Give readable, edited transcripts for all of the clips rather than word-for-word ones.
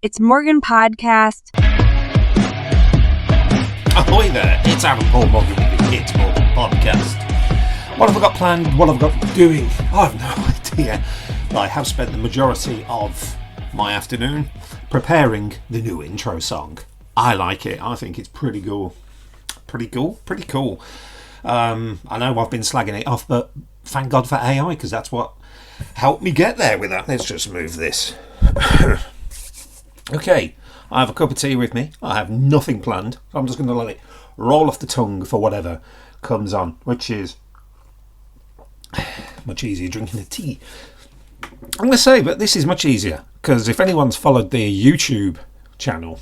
It's Morgan Podcast. Ahoy there, it's Aaron Paul Morgan with the It's Morgan Podcast. What have I got planned? What have I got doing? I have no idea. I have spent the majority of my afternoon preparing the new intro song. I like it. I think it's pretty cool. Pretty cool? Pretty cool. I know I've been slagging it off, but thank God for AI, because that's what helped me get there with that. Let's just move this. Okay, I have a cup of tea with me. I have nothing planned. I'm just going to let it roll off the tongue for whatever comes on, which is much easier drinking a tea. I'm going to say, but this is much easier, because if anyone's followed the YouTube channel,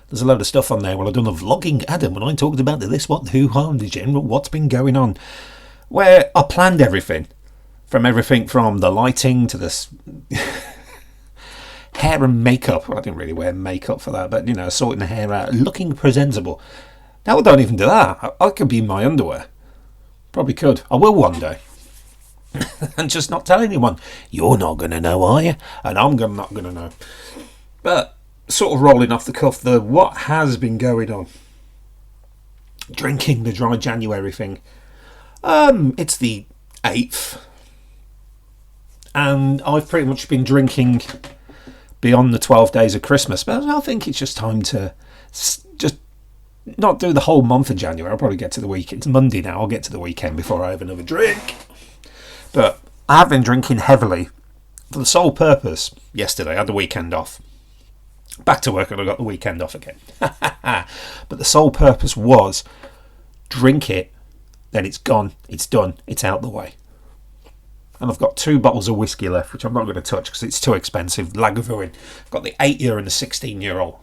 there's a load of stuff on there. Well, I've done a vlogging Adam when I talked about the this, what, the who, how, the general, what's been going on, where I planned everything from the lighting to the hair and makeup. Well, I didn't really wear makeup for that, but, you know, sorting the hair out, looking presentable. Now I don't even do that. I could be in my underwear. Probably could. I will one day. And just not tell anyone. You're not going to know, are you? And I'm not going to know. But sort of rolling off the cuff, what has been going on. Drinking the dry January thing. It's the 8th. And I've pretty much been drinking beyond the 12 days of Christmas, but I think it's just time to just not do the whole month of January. I'll probably get to the weekend. It's Monday now. I'll get to the weekend before I have another drink. But I have been drinking heavily for the sole purpose. Yesterday, I had the weekend off. Back to work and I got the weekend off again. But the sole purpose was drink it, then it's gone, it's done, it's out the way. And I've got 2 bottles of whiskey left, which I'm not going to touch because it's too expensive. Lagavulin. I've got the 8-year and the 16-year-old.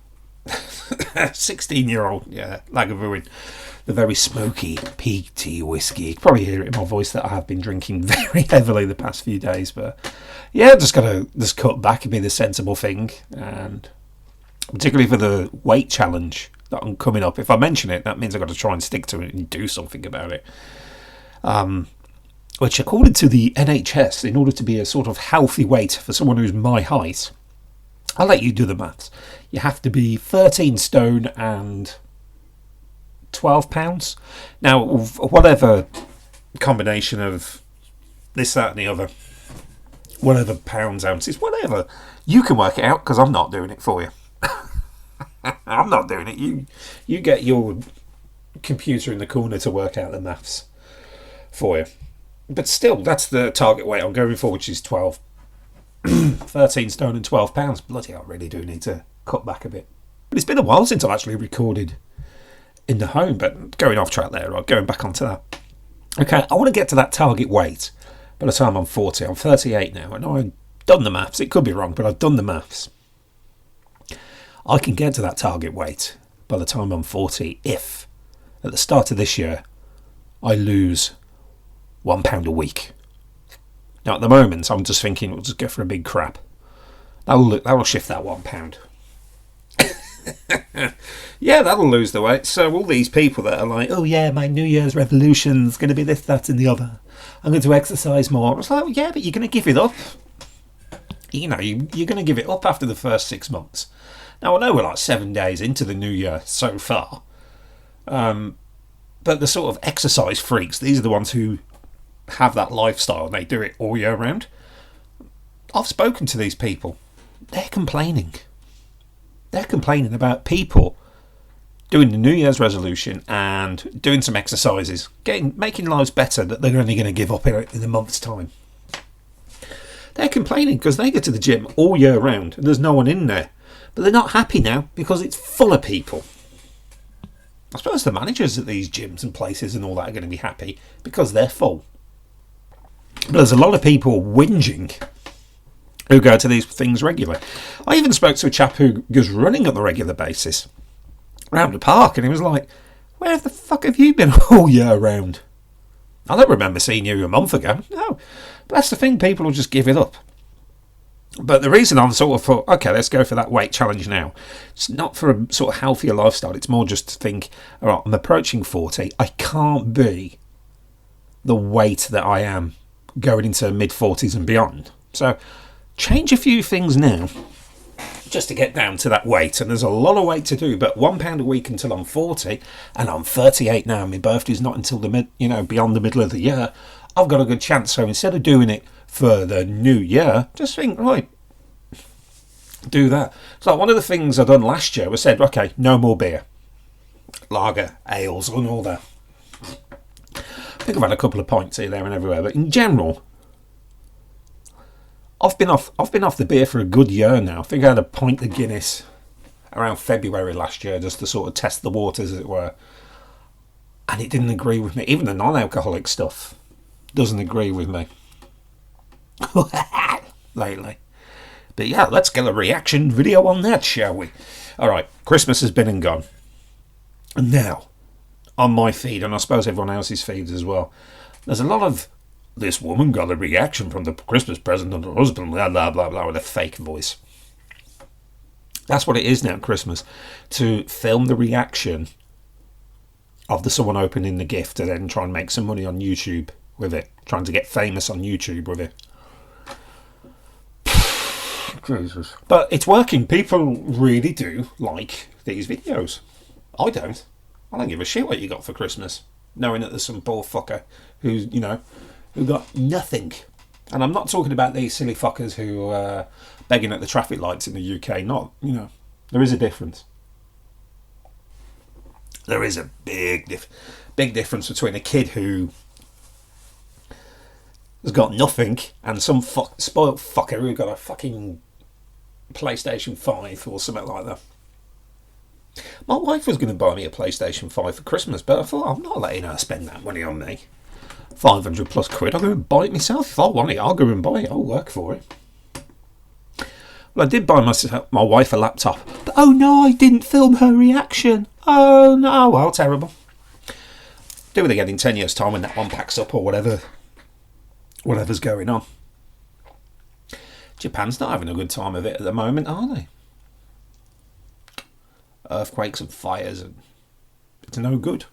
16-year-old, yeah, Lagavulin. The very smoky, peaty whiskey. You can probably hear it in my voice that I have been drinking very heavily the past few days. But yeah, just got to cut back and be the sensible thing. And particularly for the weight challenge that I'm coming up. If I mention it, that means I've got to try and stick to it and do something about it. Which, according to the NHS, in order to be a sort of healthy weight for someone who's my height, I'll let you do the maths. You have to be 13 stone and 12 pounds. Now, whatever combination of this, that and the other, whatever pounds, ounces, whatever, you can work it out, because I'm not doing it for you. I'm not doing it. You get your computer in the corner to work out the maths for you. But still, that's the target weight I'm going for, which is 13 stone and 12 pounds. Bloody hell, I really do need to cut back a bit. But it's been a while since I've actually recorded in the home, but going off track there, right, going back onto that. Okay, I want to get to that target weight by the time I'm 40. I'm 38 now, and I've done the maths. It could be wrong, but I've done the maths. I can get to that target weight by the time I'm 40 if, at the start of this year, I lose £1 a week. Now at the moment I'm just thinking we'll just go for a big crap. That'll shift that £1. Yeah, that'll lose the weight. So all these people that are like, oh yeah, my New Year's resolution's going to be this, that and the other. I'm going to exercise more. It's like, well, yeah, but you're going to give it up. You know, you're going to give it up after the first 6 months. Now I know we're like 7 days into the new year so far. But the sort of exercise freaks, these are the ones who have that lifestyle and they do it all year round. I've spoken to these people. They're complaining. They're complaining about people doing the New Year's resolution and doing some exercises, making lives better, that they're only going to give up in a month's time. They're complaining because they go to the gym all year round and there's no one in there. But they're not happy now because it's full of people. I suppose the managers at these gyms and places and all that are going to be happy because they're full. But there's a lot of people whinging who go to these things regularly. I even spoke to a chap who goes running on a regular basis around the park, and he was like, where the fuck have you been all year round? I don't remember seeing you a month ago. No, but that's the thing, people will just give it up. But the reason I'm sort of thought, okay, let's go for that weight challenge now. It's not for a sort of healthier lifestyle. It's more just to think, all right, I'm approaching 40. I can't be the weight that I am going into mid-40s and beyond. So change a few things now just to get down to that weight. And there's a lot of weight to do, but £1 a week until I'm 40, and I'm 38 now. My birthday's not until beyond the middle of the year. I've got a good chance. So instead of doing it for the new year, just think, right, do that. It's like one of the things I done last year was said, okay, no more beer, lager, ales, and all that. I think I've had a couple of pints here, there, and everywhere, but in general, I've been off the beer for a good year now. I think I had a pint of Guinness around February last year just to sort of test the waters, as it were, and it didn't agree with me. Even the non-alcoholic stuff doesn't agree with me lately. But yeah, let's get a reaction video on that, shall we? Alright, Christmas has been and gone. And now, on my feed, and I suppose everyone else's feeds as well, there's a lot of, this woman got a reaction from the Christmas present of her husband, blah, blah, blah, blah, with a fake voice. That's what it is now, Christmas. To film the reaction of the someone opening the gift and then try and make some money on YouTube with it. Trying to get famous on YouTube with it. Jesus. But it's working. People really do like these videos. I don't. I don't give a shit what you got for Christmas. Knowing that there's some poor fucker who's, who got nothing. And I'm not talking about these silly fuckers who are begging at the traffic lights in the UK. Not, there is a difference. There is a big difference between a kid who has got nothing and some spoiled fucker who got a fucking PlayStation 5 or something like that. My wife was going to buy me a PlayStation 5 for Christmas, but I thought, I'm not letting her spend that money on me. 500 plus quid, I'll go and buy it myself. If I want it, I'll go and buy it. I'll work for it. Well, I did buy my wife a laptop. But oh no, I didn't film her reaction. Oh no, well, terrible. Do it again in 10 years' time when that one packs up or whatever's going on. Japan's not having a good time of it at the moment, are they? Earthquakes and fires, and it's no good.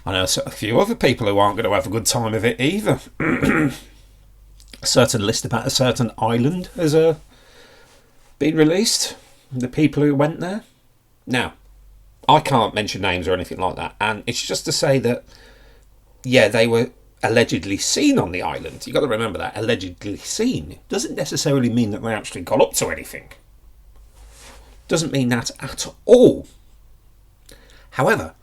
I know a few other people who aren't going to have a good time of it either. A certain list about a certain island has been released. The people who went there. Now, I can't mention names or anything like that, and it's just to say that, yeah, they were allegedly seen on the island. You've got to remember that, allegedly seen. Doesn't necessarily mean that they actually got up to anything. Doesn't mean that at all. However,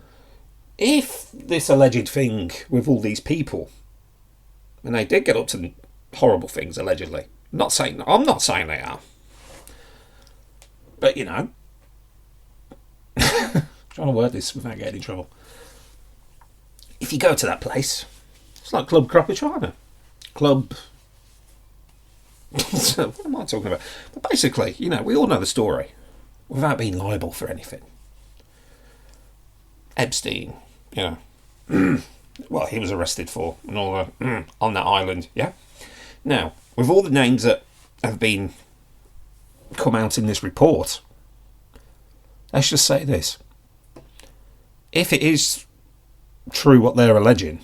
if this alleged thing with all these people, and they did get up to horrible things, allegedly. I'm not saying they are. But, trying to word this without getting in trouble. If you go to that place, it's like Club Tropicana. Club... what am I talking about? But basically, we all know the story. Without being liable for anything. Epstein, well, he was arrested for and all that on that island, yeah? Now, with all the names that have been come out in this report, let's just say this. If it is true what they're alleging,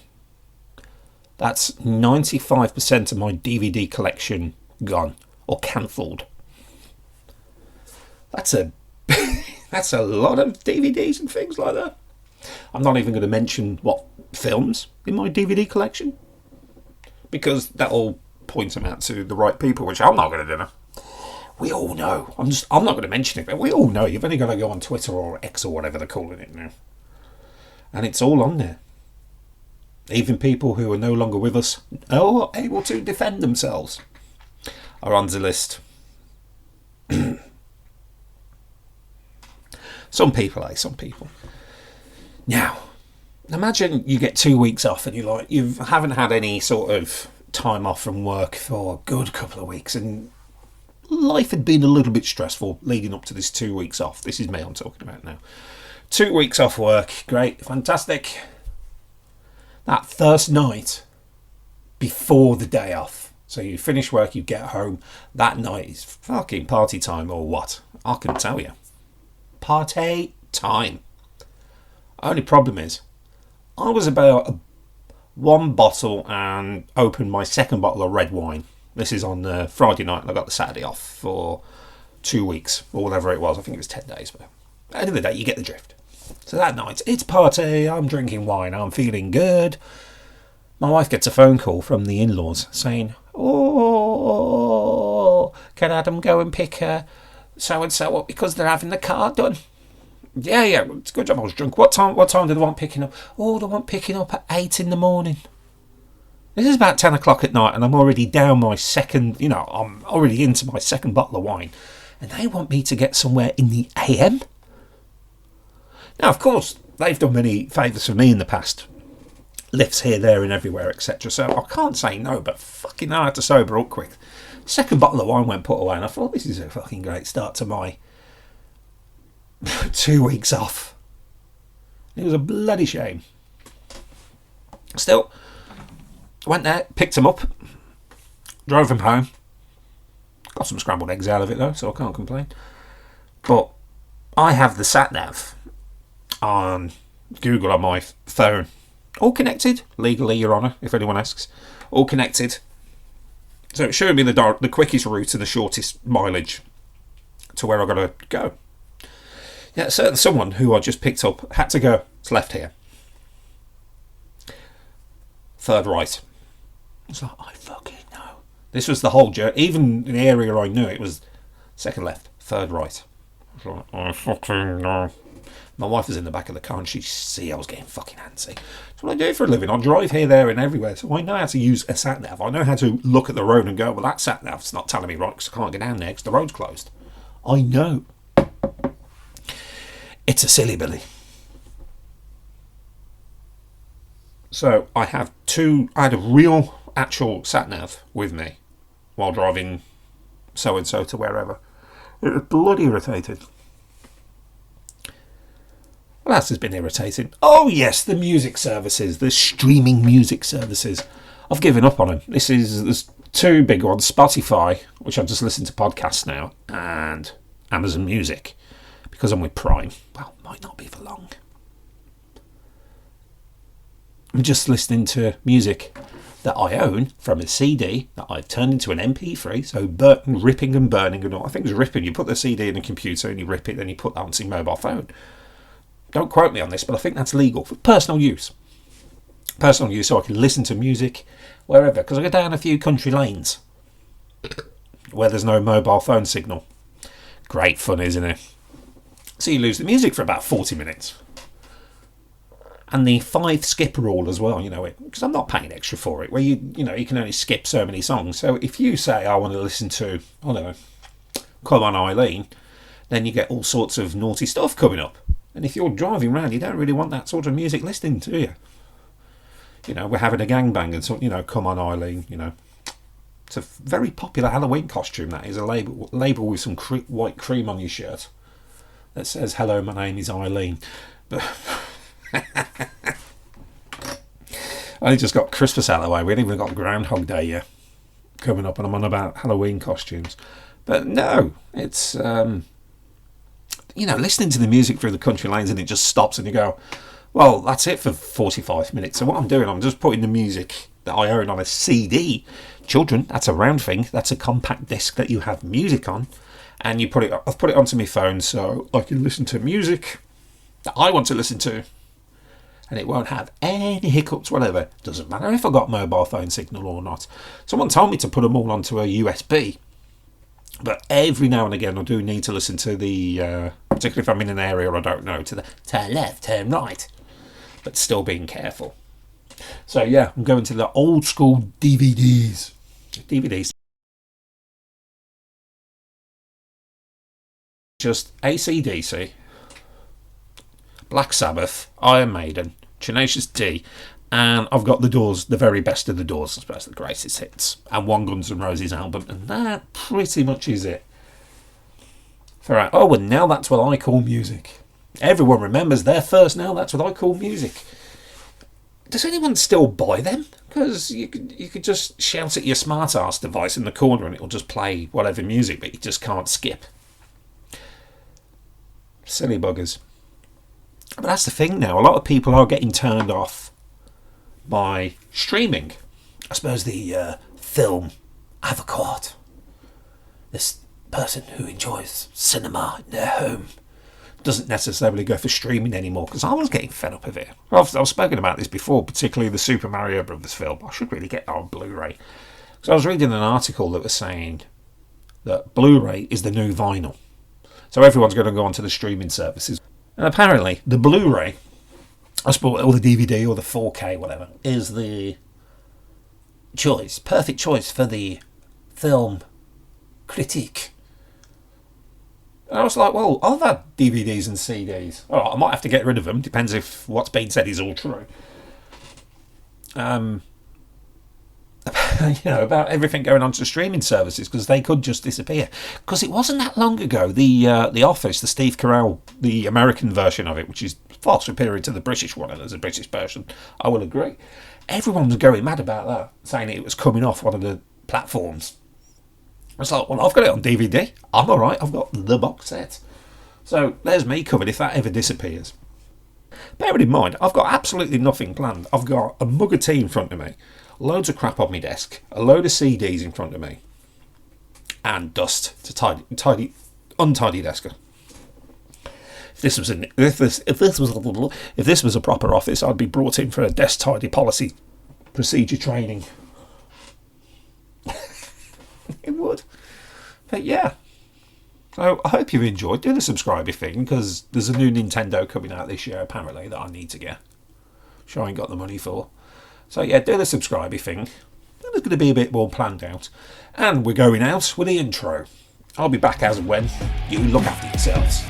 that's 95% of my DVD collection gone or cancelled. That's a lot of DVDs and things like that. I'm not even going to mention what films in my DVD collection, because that'll point them out to the right people, which I'm not going to do now. We all know. I'm not going to mention it, but we all know. You've only got to go on Twitter or X or whatever they're calling it now, and it's all on there. Even people who are no longer with us or able to defend themselves are on the list. Some people. Now, imagine you get 2 weeks off and you haven't had any sort of time off from work for a good couple of weeks, and life had been a little bit stressful leading up to this 2 weeks off. This is me I'm talking about now. 2 weeks off work, great, fantastic. That first night before the day off. So you finish work, you get home, that night is fucking party time or what? I can tell you. Party time. Only problem is, I was about one bottle and opened my second bottle of red wine This is on Friday night, and I got the Saturday off for 2 weeks, or whatever it was. I think it was 10 days, but at the end of the day, you get the drift. So that night, it's party, I'm drinking wine, I'm feeling good. My wife gets a phone call from the in-laws saying, "Oh, can Adam go and pick so-and-so up because they're having the car done?" Yeah, it's a good job I was drunk. What time do they want picking up? Oh, they want picking up at 8 in the morning. This is about 10 o'clock at night, and I'm already down my second, I'm already into my second bottle of wine. And they want me to get somewhere in the AM? Now, of course, they've done many favours for me in the past. Lifts here, there, and everywhere, etc. So I can't say no, but fucking hell, I had to sober up quick. Second bottle of wine went put away, and I thought, this is a fucking great start to my 2 weeks off. It was a bloody shame. Still, went there, picked him up, drove him home. Got some scrambled eggs out of it though, so I can't complain. But I have the sat-nav on Google on my phone. All connected, legally, Your Honour, if anyone asks. All connected. So it showed me the quickest route and the shortest mileage to where I've got to go. Yeah, so someone who I just picked up had to go. It's left here. Third right. It's like, I fucking know. This was the whole journey. Even in the area I knew, it was second left, third right. I was like, I fucking know. My wife was in the back of the car and she see I was getting fucking antsy. That's what I do for a living. I drive here, there and everywhere. So I know how to use a sat-nav. I know how to look at the road and go, well, that sat-nav's not telling me right because I can't get down there because the road's closed. I know. It's a silly billy. So I had a real actual sat-nav with me while driving so-and-so to wherever. It was bloody irritating. What else has been irritating? Oh yes, the music services, the streaming music services. I've given up on them. There's two big ones, Spotify, which I just listen to podcasts now, and Amazon Music, because I'm with Prime. Well, might not be for long. I'm just listening to music that I own from a CD that I've turned into an MP3, so ripping and burning and all. I think it's ripping. You put the CD in a computer and you rip it, then you put that onto your mobile phone. Don't quote me on this, but I think that's legal for personal use. Personal use, so I can listen to music wherever, because I go down a few country lanes where there's no mobile phone signal. Great fun, isn't it? So you lose the music for about 40 minutes. And the 5 skip rule as well, because I'm not paying extra for it, where you can only skip so many songs. So if you say, I want to listen to, I don't know, Come On Eileen, then you get all sorts of naughty stuff coming up. And if you're driving around, you don't really want that sort of music listening to you. We're having a gangbang and so, Come On Eileen, It's a very popular Halloween costume, that is. A label with some white cream on your shirt that says, hello, my name is Eileen. But I just got Christmas out of the way. We haven't even got Groundhog Day yet coming up, and I'm on about Halloween costumes. But no, it's... listening to the music through the country lanes and it just stops and you go, well, that's it for 45 minutes. So what I'm doing, I'm just putting the music that I own on a CD. Children, that's a round thing. That's a compact disc that you have music on. And I've put it onto my phone so I can listen to music that I want to listen to. And it won't have any hiccups, whatever. Doesn't matter if I got mobile phone signal or not. Someone told me to put them all onto a USB. But every now and again I do need to listen to the, particularly if I'm in an area I don't know, to the turn left, turn right. But still being careful. So yeah, I'm going to the old school DVDs. Just AC/DC, Black Sabbath, Iron Maiden, Tenacious D, and I've got the Doors, the very best of the Doors, I suppose, the greatest hits, and one Guns N' Roses album, and that pretty much is it. And now that's what I call music. Everyone remembers their first now that's what I call music. Does anyone still buy them? Because you could just shout at your smart ass device in the corner and it'll just play whatever music, but you just can't skip. Silly buggers. But that's the thing now. A lot of people are getting turned off by streaming. I suppose the film I have a quote. This person who enjoys cinema in their home doesn't necessarily go for streaming anymore, because I was getting fed up of it. I've spoken about this before, particularly the Super Mario Brothers film. I should really get that on Blu-ray. So I was reading an article that was saying that Blu-ray is the new vinyl. So everyone's going to go onto the streaming services. And apparently the Blu-ray, I suppose, or the DVD or the 4K, whatever, is the choice, perfect choice for the film critique. And I was like, well, I've had DVDs and CDs. All right, I might have to get rid of them. Depends if what's being said is all true. About everything going on to streaming services, because they could just disappear. Because it wasn't that long ago, the Office, the Steve Carell, the American version of it, which is far superior to the British one, and there's a British version, I will agree. Everyone was going mad about that, saying it was coming off one of the platforms. I was like, well, I've got it on DVD. I'm all right. I've got the box set. So there's me covered if that ever disappears. Bear in mind, I've got absolutely nothing planned. I've got a mug of tea in front of me, loads of crap on my desk, a load of CDs in front of me, and dust to untidy desk. If this was a proper office, I'd be brought in for a desk tidy policy procedure training. It would. But yeah. So I hope you've enjoyed. Do the subscriber thing, because there's a new Nintendo coming out this year apparently that I need to get. Sure I ain't got the money for. So yeah, do the subscriber thing. There's going to be a bit more planned out. And we're going out with the intro. I'll be back as and when. You look after yourselves.